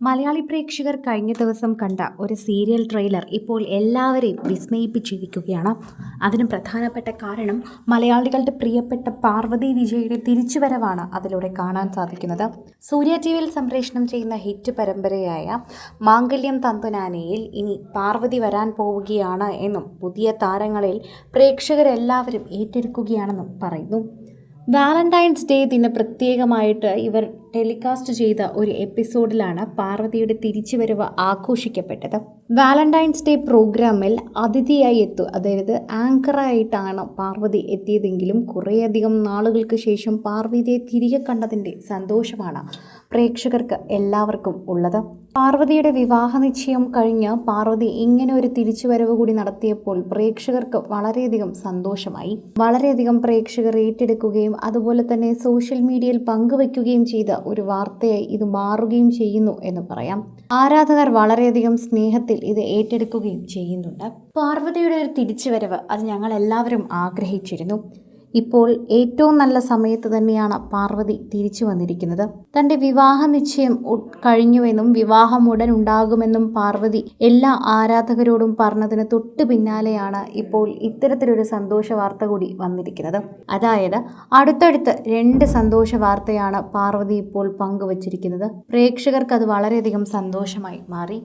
മലയാളി പ്രേക്ഷകർ കഴിഞ്ഞ ദിവസം കണ്ട ഒരു സീരിയൽ ട്രെയിലർ ഇപ്പോൾ എല്ലാവരെയും വിസ്മയിപ്പിച്ചിരിക്കുകയാണ്. അതിന് പ്രധാനപ്പെട്ട കാരണം മലയാളികളുടെ പ്രിയപ്പെട്ട പാർവതി വിജയുടെ തിരിച്ചുവരവാണ് അതിലൂടെ കാണാൻ സാധിക്കുന്നത്. സൂര്യ ടിവിയിൽ സംപ്രേഷണം ചെയ്യുന്ന ഹിറ്റ് പരമ്പരയായ മാംഗല്യം തന്തുനാനയിൽ ഇനി പാർവതി വരാൻ പോവുകയാണ് എന്നും പുതിയ താരങ്ങളിൽ പ്രേക്ഷകരെല്ലാവരും ഏറ്റെടുക്കുകയാണെന്നും പറയുന്നു. വാലന്റൈൻസ് ഡേ ദിന പ്രത്യേകമായിട്ട് ഇവർ ടെലികാസ്റ്റ് ചെയ്ത ഒരു എപ്പിസോഡിലാണ് പാർവതിയുടെ തിരിച്ചുവരവ് ആഘോഷിക്കപ്പെട്ടത്. വാലന്റൈൻസ് ഡേ പ്രോഗ്രാമിൽ അതിഥിയായി അതായത് ആങ്കറായിട്ടാണ് പാർവതി എത്തിയതെങ്കിലും കുറേയധികം നാളുകൾക്ക് ശേഷം പാർവതിയെ തിരികെ കണ്ടതിൻ്റെ സന്തോഷമാണ് പ്രേക്ഷകർക്ക് എല്ലാവർക്കും ഉള്ളത്. പാർവതിയുടെ വിവാഹ നിശ്ചയം കഴിഞ്ഞ് പാർവതി ഇങ്ങനെ ഒരു തിരിച്ചുവരവ് കൂടി നടത്തിയപ്പോൾ പ്രേക്ഷകർക്ക് വളരെയധികം സന്തോഷമായി. വളരെയധികം പ്രേക്ഷകർ ഏറ്റെടുക്കുകയും അതുപോലെ തന്നെ സോഷ്യൽ മീഡിയയിൽ പങ്കുവയ്ക്കുകയും ചെയ്ത ഒരു വാർത്തയായി ഇത് മാറുകയും ചെയ്യുന്നു എന്ന് പറയാം. ആരാധകർ വളരെയധികം സ്നേഹത്തിൽ ഇത് ഏറ്റെടുക്കുകയും ചെയ്യുന്നുണ്ട്. പാർവതിയുടെ ഒരു തിരിച്ചുവരവ് അത് ഞങ്ങൾ എല്ലാവരും ആഗ്രഹിച്ചിരുന്നു. ഇപ്പോൾ ഏറ്റവും നല്ല സമയത്ത് തന്നെയാണ് പാർവതി തിരിച്ചു വന്നിരിക്കുന്നത്. തൻ്റെ വിവാഹ നിശ്ചയം കഴിഞ്ഞുവെന്നും വിവാഹം ഉടൻ ഉണ്ടാകുമെന്നും പാർവതി എല്ലാ ആരാധകരോടും പറഞ്ഞതിന് തൊട്ട് പിന്നാലെയാണ് ഇപ്പോൾ ഇത്തരത്തിലൊരു സന്തോഷ വാർത്ത കൂടി വന്നിരിക്കുന്നത്. അതായത് അടുത്തടുത്ത് 2 സന്തോഷ വാർത്തയാണ് പാർവതി ഇപ്പോൾ പങ്കുവച്ചിരിക്കുന്നത്. പ്രേക്ഷകർക്ക് അത് വളരെയധികം സന്തോഷമായി മാറി.